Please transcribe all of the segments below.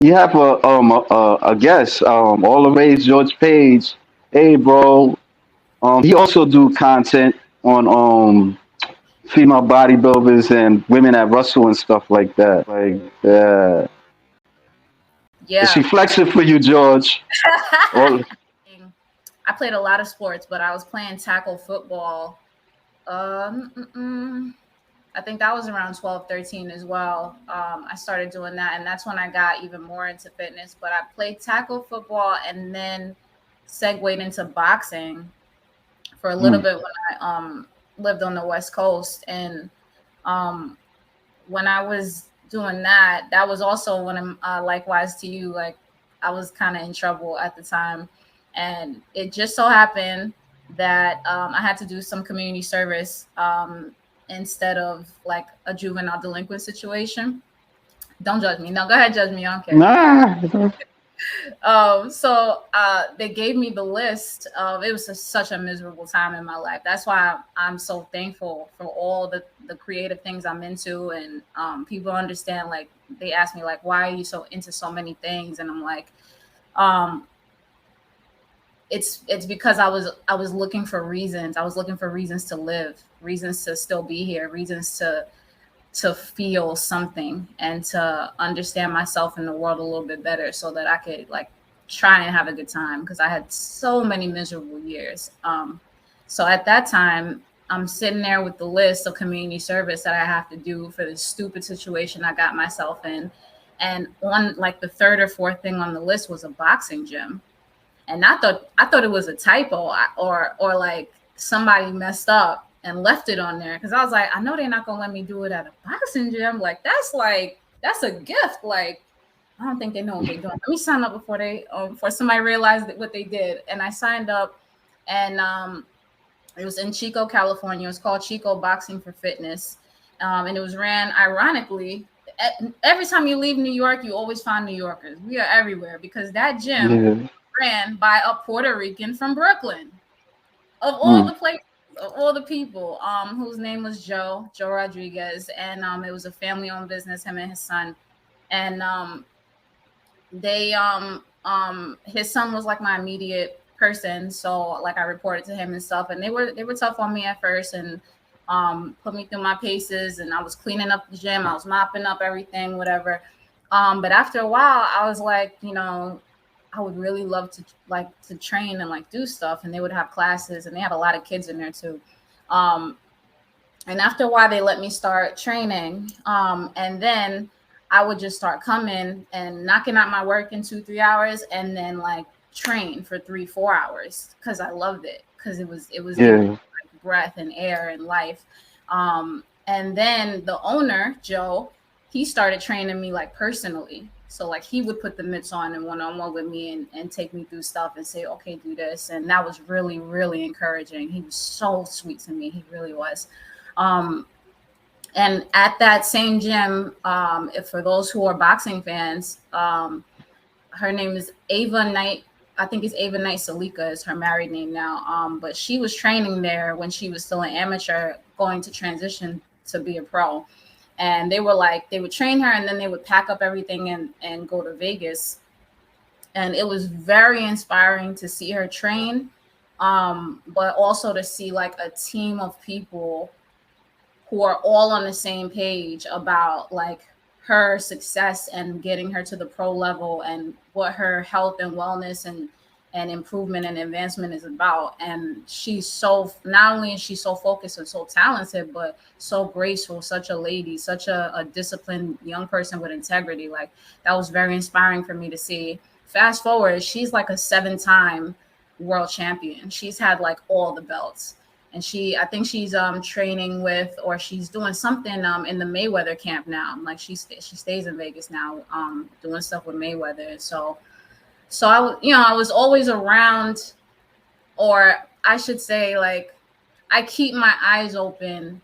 You have a guest, all the rage George Page. Hey, bro. He also do content on female bodybuilders and women at Russell and stuff like that. Like, yeah. Is she Yeah. flexing for you, George? All, I played a lot of sports, but I was playing tackle football. I think that was around 12, 13 as well. I started doing that, and that's when I got even more into fitness. But I played tackle football and then segued into boxing for a little mm, bit when I lived on the West Coast. And um, when I was doing that, that was also when I'm likewise to you, like I was kind of in trouble at the time. And it just so happened that I had to do some community service instead of like a juvenile delinquent situation. Don't judge me. No, go ahead, judge me. I don't care. nah. So they gave me the list of it was such a miserable time in my life. That's why I'm so thankful for all the creative things I'm into, and people understand. Like they ask me like, why are you so into so many things? And I'm like, um, it's because I was looking for reasons. I was looking for reasons to live, reasons to still be here, reasons to feel something and to understand myself in the world a little bit better so that I could like try and have a good time because I had so many miserable years. So at that time, I'm sitting there with the list of community service that I have to do for this stupid situation I got myself in. And on like the third or fourth thing on the list was a boxing gym. And I thought it was a typo or like somebody messed up and left it on there because I was like, I know they're not gonna let me do it at a boxing gym. Like that's a gift. Like I don't think they know what they're doing. Let me sign up before somebody realized what they did. And I signed up, and it was in Chico, California. It was called Chico Boxing for Fitness, and it was ran ironically. Every time you leave New York, you always find New Yorkers. We are everywhere because that gym Yeah. ran by a Puerto Rican from Brooklyn. Of all Mm, the places, of all the people, whose name was Joe Rodriguez, and it was a family-owned business, him and his son, and they his son was like my immediate person, so like I reported to him and stuff, and they were tough on me at first, and put me through my paces, and I was cleaning up the gym, I was mopping up everything, whatever. But after a while, I was like, I would really love to like to train and like do stuff, and they would have classes, and they had a lot of kids in there too. Um, and after a while, they let me start training, and then I would just start coming and knocking out my work in 2, 3 hours, and then like train for 3, 4 hours because I loved it because it was giving me yeah. like breath and air and life. And then the owner Joe, he started training me like personally. So like he would put the mitts on and one-on-one with me and take me through stuff and say, okay, do this. And that was really, really encouraging. He was so sweet to me. He really was. Um, and at that same gym, if for those who are boxing fans, her name is Ava Knight. I think it's Ava Knight Salika is her married name now. But she was training there when she was still an amateur, going to transition to be a pro. And they were like, they would train her and then they would pack up everything and go to Vegas. And it was very inspiring to see her train, but also to see like a team of people who are all on the same page about like her success and getting her to the pro level and what her health and wellness and improvement and advancement is about. And she's so, not only is she so focused and so talented, but so graceful, such a lady, such a disciplined young person with integrity. Like that was very inspiring for me to see. Fast forward, she's like a 7-time world champion. She's had like all the belts, and I think she's training with, or she's doing something in the Mayweather camp now. Like she stays in Vegas now, doing stuff with Mayweather. So I was always around, or I should say, like I keep my eyes open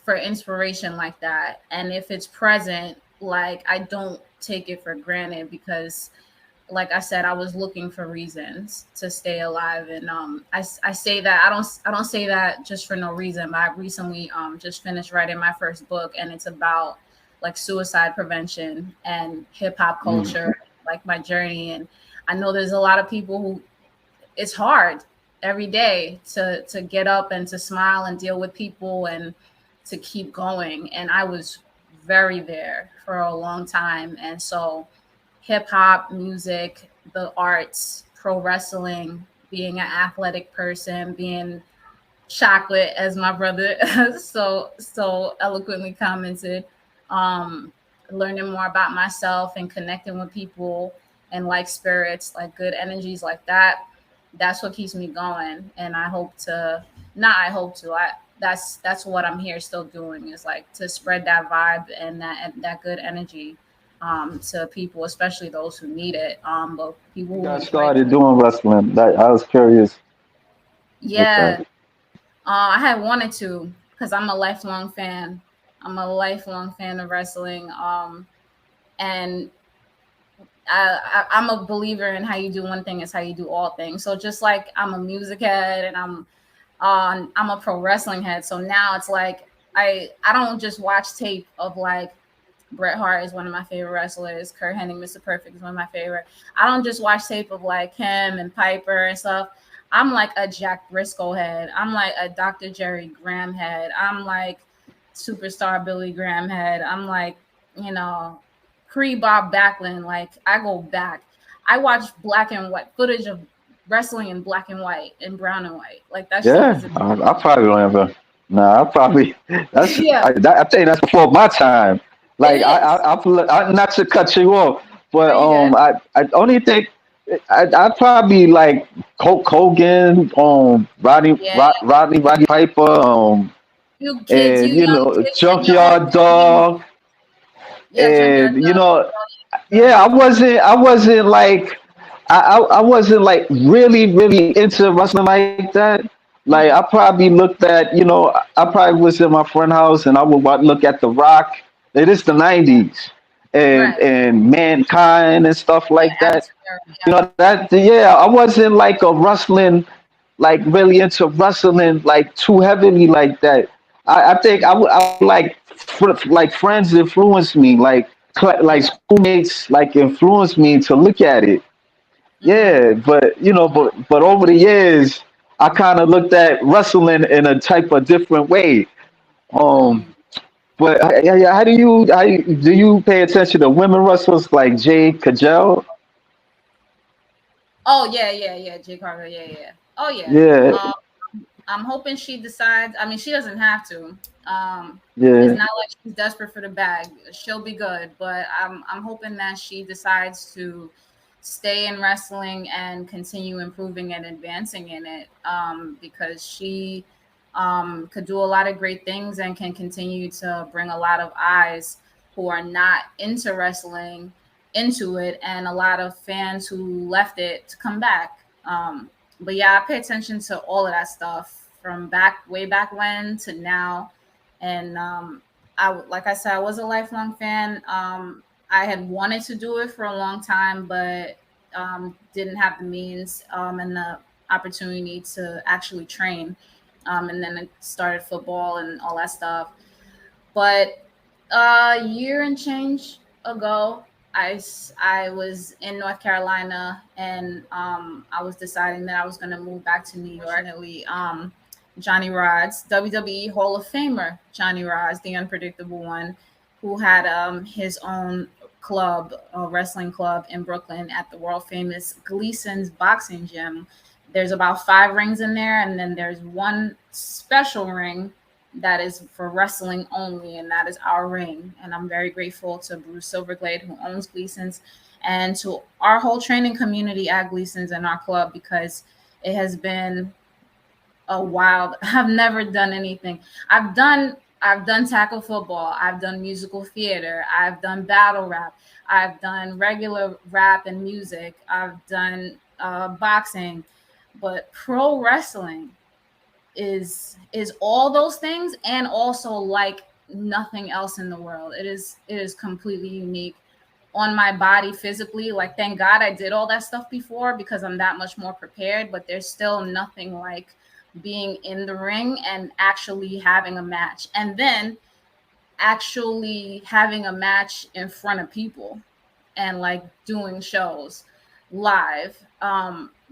for inspiration like that, and if it's present, like I don't take it for granted because like I said, I was looking for reasons to stay alive, and I say that I don't say that just for no reason. But I recently just finished writing my first book, and it's about like suicide prevention and hip hop Mm, culture like my journey. And I know there's a lot of people who it's hard every day to get up and to smile and deal with people and to keep going. And I was very there for a long time. And so hip hop, music, the arts, pro wrestling, being an athletic person, being chocolate, as my brother so eloquently commented. Um, Learning more about myself and connecting with people and like spirits, like good energies like that. That's what keeps me going. And I hope to not I hope to I that's what I'm here still doing is like to spread that vibe and that good energy to people, especially those who need it. But people You who got enjoy started doing wrestling. That I was curious with yeah. that. I had wanted to because I'm a lifelong fan. I'm a lifelong fan of wrestling. And I'm a believer in how you do one thing is how you do all things. So just like I'm a music head and I'm a pro wrestling head. So now it's like I don't just watch tape of like Bret Hart is one of my favorite wrestlers. Kurt Hennig, Mr. Perfect is one of my favorite. I don't just watch tape of like him and Piper and stuff. I'm like a Jack Briscoe head. I'm like a Dr. Jerry Graham head. I'm like superstar Billy Graham head. I'm like, you know, Cree Bob Backlund. Like I go back. I watch black and white footage of wrestling in black and white and brown and white. Like that shit Yeah, is I probably don't ever. Nah, I probably yeah, I think that's before my time. it Like is. not to cut you off, but Are you good? I only think I probably like Hulk Hogan, Yeah. Roddy Piper, You kids, you and young kids in the Junkyard Dog, yeah, Junkyard and Dog. yeah, I wasn't like I wasn't like really into wrestling like that. Like I Mm-hmm. probably looked at I probably was in my friend house and I would look at The Rock. It is the '90s Right. and Mankind and stuff Yeah, like that. atmosphere. Yeah. That yeah, I wasn't like a wrestling like really into wrestling like too heavily like that. I think I like like friends influenced me like like Yeah. schoolmates like influenced me to look at it. Mm-hmm. Yeah, but but over the years I kind of looked at wrestling in a type of different way. Um, Mm. but yeah, do you pay attention to women wrestlers like Jade Cagell? Oh yeah, yeah, yeah. Jay Carter. Yeah, yeah. Oh yeah. Yeah, Um, I'm hoping she decides. I mean, she doesn't have to. It's yeah. not like she's desperate for the bag. She'll be good, but I'm hoping that she decides to stay in wrestling and continue improving and advancing in it. Because she could do a lot of great things and can continue to bring a lot of eyes who are not into wrestling into it, and a lot of fans who left it to come back. But yeah, I pay attention to all of that stuff from back way back when to now. And like I said, I was a lifelong fan. I had wanted to do it for a long time, but didn't have the means and the opportunity to actually train. And then I started football and all that stuff. But a year and change ago, I was in North Carolina and I was deciding that I was going to move back to New York. Fortunately, Johnny Rods, WWE Hall of Famer Johnny Rods, the unpredictable one, who had his own club, a wrestling club in Brooklyn at the world famous Gleason's Boxing Gym. There's about 5 rings in there, and then there's one special ring that is for wrestling only, and that is our ring. And I'm very grateful to Bruce Silverglade, who owns Gleason's, and to our whole training community at Gleason's and our club, because it has been a wild. I've never done anything. I've done tackle football. I've done musical theater. I've done battle rap. I've done regular rap and music. I've done boxing, but pro wrestling is all those things and also like nothing else in the world. It is completely unique on my body physically. Like thank God I did all that stuff before because I'm that much more prepared, but there's still nothing like being in the ring and actually having a match, and then actually having a match in front of people. and like doing shows live.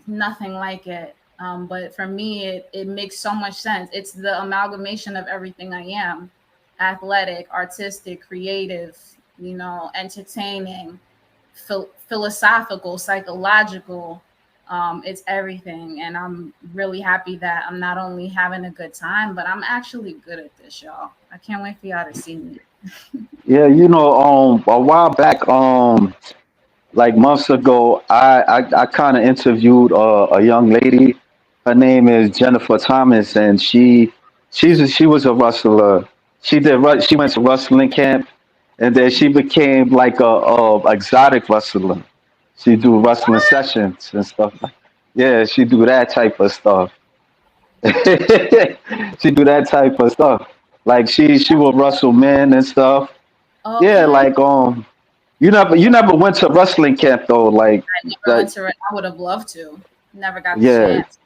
Nothing like it. But for me, it makes so much sense. It's the amalgamation of everything I am: athletic, artistic, creative, entertaining, philosophical, psychological. It's everything. And I'm really happy that I'm not only having a good time, but I'm actually good at this, y'all. I can't wait for y'all to see me. Yeah, a while back, like months ago, I kind of interviewed a young lady. Her name is Jennifer Thomas, and she was a wrestler. She went to wrestling camp, and then she became like a exotic wrestler. She do wrestling sessions and stuff. Yeah, she do that type of stuff. She do that type of stuff. Like she will wrestle men and stuff. Yeah, Okay. like you never went to wrestling camp though. Like I never went that. to it. I would have loved to. Never got the Yeah, chance.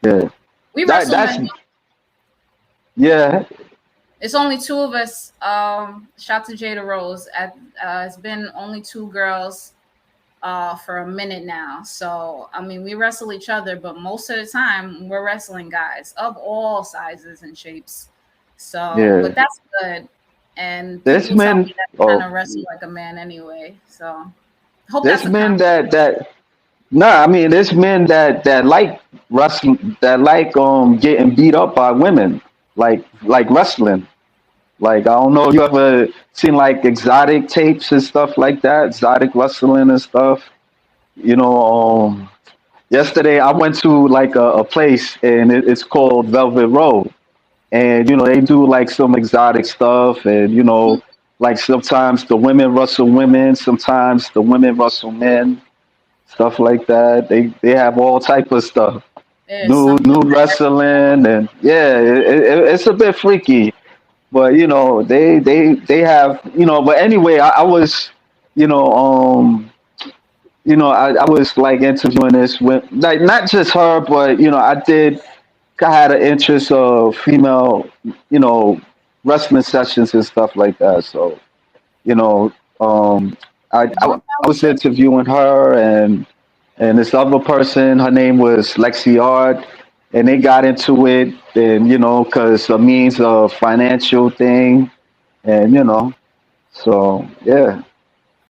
yeah. We That wrestle that's men. yeah, It's only two of us. Shout to Jada Rose. It's been only two girls for a minute now. So I mean, we wrestle each other, but most of the time we're wrestling guys of all sizes and shapes. So, yeah. but that's good. And There's people tell me men. that I Oh, kind of wrestle like a man anyway. So, hope there's that's a men compliment. that. Nah, I mean, there's men that like wrestling, that like getting beat up by women, like wrestling. Like I don't know, you ever seen like exotic tapes and stuff like that, exotic wrestling and stuff. You know, yesterday I went to like a place and it's called Velvet Row, and they do like some exotic stuff, and like sometimes the women wrestle women, sometimes the women wrestle men, stuff like that. They have all type of stuff, There's something nude for everyone. wrestling, and yeah, it's a bit freaky. But they have But anyway, I was you know I was like interviewing this with like not just her, but I had an interest of female you know wrestling sessions and stuff like that. So you know um More I power was to you. interviewing her and this other person. Her name was Lexi Ard, and they got into it, and because a means of financial thing, and so yeah.